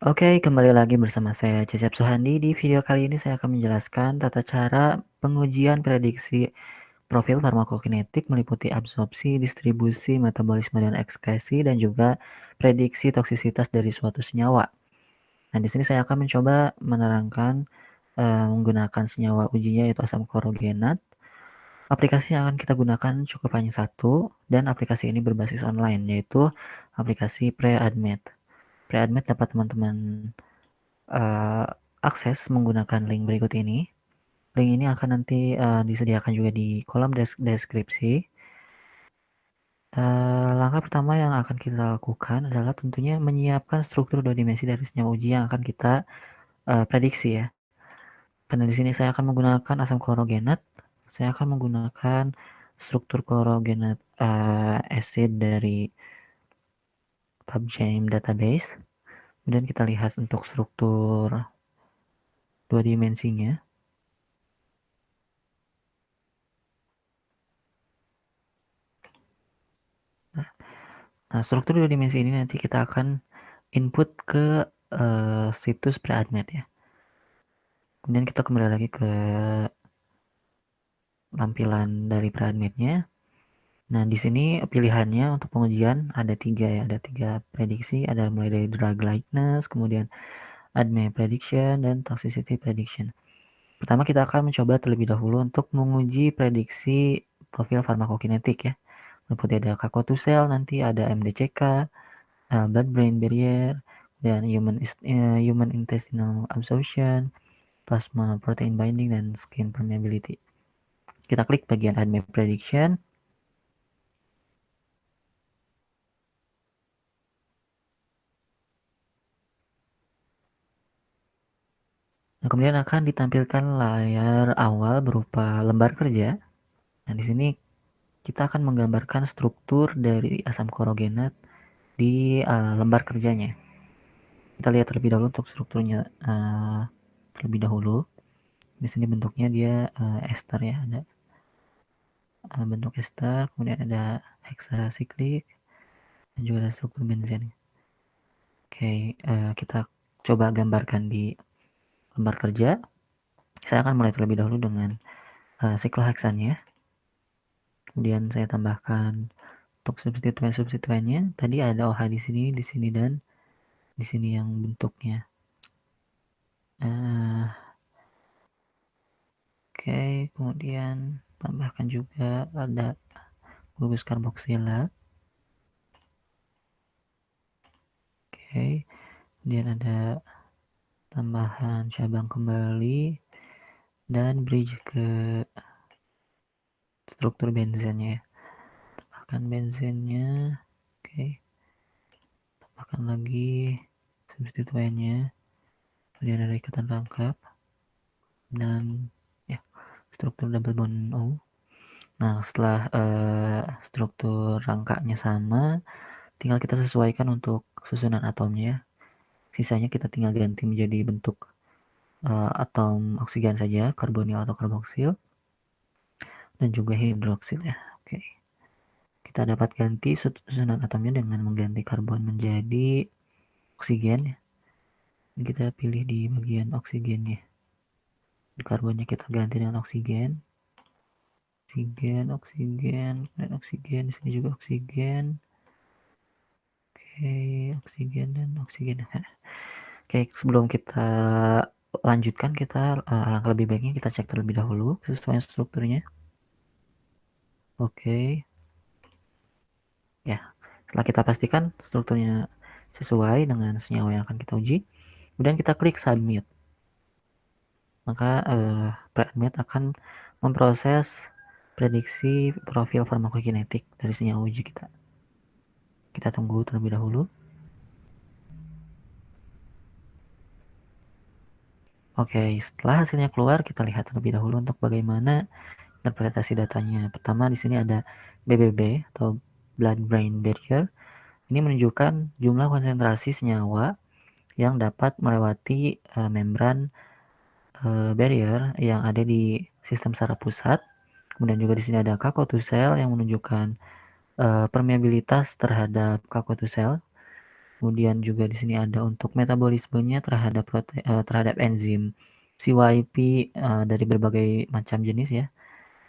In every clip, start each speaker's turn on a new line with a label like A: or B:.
A: Oke, kembali lagi bersama saya Cecep Suhandi. Di video kali ini saya akan menjelaskan tata cara pengujian prediksi profil farmakokinetik meliputi absorpsi, distribusi, metabolisme dan ekskresi dan juga prediksi toksisitas dari suatu senyawa. Nah, di sini saya akan mencoba menerangkan menggunakan senyawa ujinya yaitu asam klorogenat. Aplikasi yang akan kita gunakan cukup hanya satu dan aplikasi ini berbasis online yaitu aplikasi PreAdmed. PreAdmed dapat teman-teman uh, akses menggunakan link berikut ini. Link ini akan nanti disediakan juga di kolom deskripsi. Langkah pertama yang akan kita lakukan adalah tentunya menyiapkan struktur dua dimensi dari senyawa uji yang akan kita prediksi ya. Karena di sini saya akan menggunakan asam klorogenat. Saya akan menggunakan struktur klorogenat acid dari PubChem database. Kemudian kita lihat untuk struktur dua dimensinya. Nah, struktur dua dimensi ini nanti kita akan input ke situs PreAdmed ya. Kemudian kita kembali lagi ke lampilan dari PreAdmed-nya. Nah, di sini pilihannya untuk pengujian ada tiga ya, ada tiga prediksi, ada mulai dari drug likeness, kemudian ADME prediction, dan toxicity prediction. Pertama kita akan mencoba terlebih dahulu untuk menguji prediksi profil farmakokinetik ya. Seperti ada Kakotu cell, nanti ada MDCK, blood-brain barrier, dan human intestinal absorption, plasma protein binding, dan skin permeability. Kita klik bagian ADME prediction. Nah, kemudian akan ditampilkan layar awal berupa lembar kerja. Nah, di sini kita akan menggambarkan struktur dari asam klorogenat di lembar kerjanya. Kita lihat terlebih dahulu untuk strukturnya terlebih dahulu. Di sini bentuknya dia ester ya, ada bentuk ester, kemudian ada hexasiklik, dan juga ada struktur benzen. Oke, kita coba gambarkan di lembar kerja. Saya akan mulai terlebih dahulu dengan sikloheksannya. Kemudian saya tambahkan untuk substituennya. Tadi ada OH di sini dan di sini yang bentuknya. Oke, kemudian tambahkan juga ada gugus karboksila. Oke, kemudian ada tambahan cabang kembali dan bridge ke struktur benzennya. Tambahkan benzennya. Oke, tambahkan lagi substituennya. Kemudian ada ikatan rangkap dan ya struktur double bond O. Nah, setelah struktur rangkanya sama, tinggal kita sesuaikan untuk susunan atomnya. Sisanya kita tinggal ganti menjadi bentuk atom oksigen saja, karbonil atau karboksil, dan juga hidroksil ya. Oke. Kita dapat ganti susunan atomnya dengan mengganti karbon menjadi oksigen. Kita pilih di bagian oksigennya. Di karbonnya kita ganti dengan oksigen. Oksigen, dan oksigen. Di sini juga oksigen. Oke, oksigen dan oksigen. Oke, sebelum kita lanjutkan, kita alangkah lebih baiknya kita cek terlebih dahulu sesuai strukturnya. Oke. Ya, setelah kita pastikan strukturnya sesuai dengan senyawa yang akan kita uji, kemudian kita klik submit. Maka PreAdmed akan memproses prediksi profil farmakokinetik dari senyawa uji kita. Kita tunggu terlebih dahulu. Oke, setelah hasilnya keluar, kita lihat terlebih dahulu untuk bagaimana interpretasi datanya. Pertama di sini ada BBB atau blood-brain barrier. Ini menunjukkan jumlah konsentrasi senyawa yang dapat melewati membran barrier yang ada di sistem saraf pusat. Kemudian juga di sini ada Kakotu cell yang menunjukkan permeabilitas terhadap Kakotu cell. Kemudian juga di sini ada untuk metabolismenya terhadap enzim CYP dari berbagai macam jenis ya.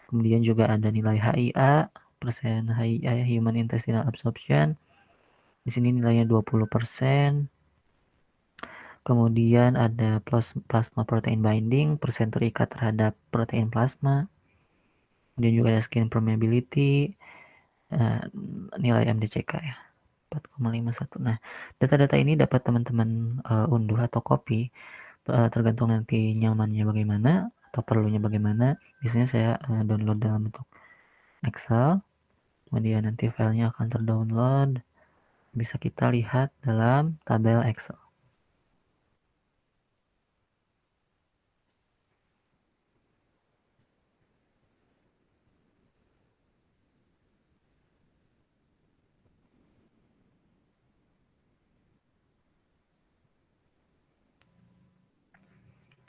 A: Kemudian juga ada nilai HIA, persen HIA Human Intestinal Absorption. Di sini nilainya 20%. Kemudian ada plasma protein binding, persen terikat terhadap protein plasma. Kemudian juga ada skin permeability, nilai MDCK ya 4,51. Nah, data-data ini dapat teman-teman unduh atau copy tergantung nanti nyamannya bagaimana atau perlunya bagaimana. Biasanya saya download dalam bentuk Excel, kemudian nanti filenya akan terdownload, bisa kita lihat dalam tabel Excel.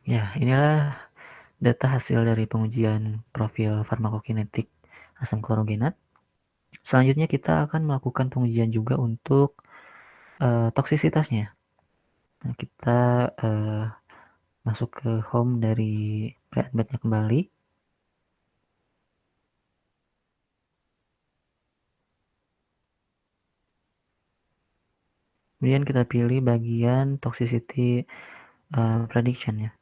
A: Ya, inilah data hasil dari pengujian profil farmakokinetik asam klorogenat. Selanjutnya kita akan melakukan pengujian juga untuk toksisitasnya. Nah, kita masuk ke home dari pre-admitnya kembali. Kemudian kita pilih bagian toxicity prediction ya.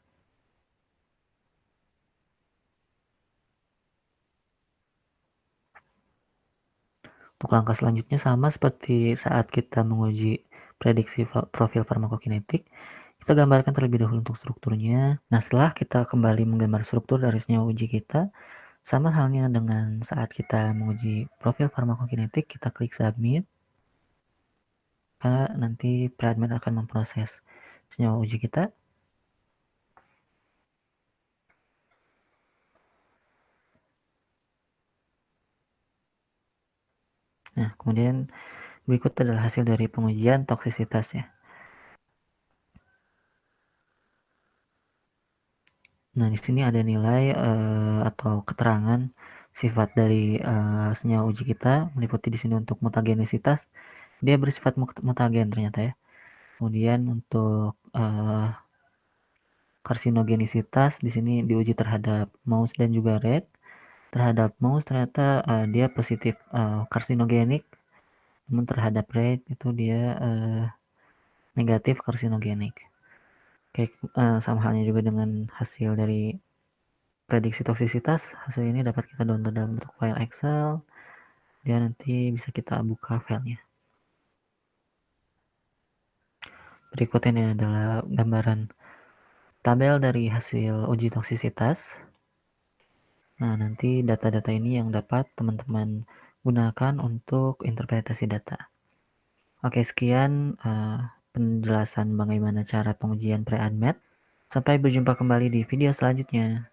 A: Untuk langkah selanjutnya sama seperti saat kita menguji prediksi profil farmakokinetik, kita gambarkan terlebih dahulu untuk strukturnya. Nah, setelah kita kembali menggambar struktur dari senyawa uji kita, sama halnya dengan saat kita menguji profil farmakokinetik, kita klik submit. Nanti pre-admin akan memproses senyawa uji kita. Nah, kemudian berikut adalah hasil dari pengujian toksisitasnya. Nah, di sini ada nilai atau keterangan sifat dari senyawa uji kita, meliputi di sini untuk mutagenisitas, dia bersifat mutagen ternyata ya. Kemudian untuk karsinogenisitas di sini diuji terhadap mouse dan juga rat. Terhadap mouse ternyata dia positif karsinogenik, namun terhadap rat itu dia negatif karsinogenik. Oke, sama halnya juga dengan hasil dari prediksi toksisitas. Hasil ini dapat kita download dalam bentuk file Excel, dan nanti bisa kita buka filenya. Berikut ini adalah gambaran tabel dari hasil uji toksisitas. Nah, nanti data-data ini yang dapat teman-teman gunakan untuk interpretasi data. Oke, sekian penjelasan bagaimana cara pengujian pre-admit. Sampai berjumpa kembali di video selanjutnya.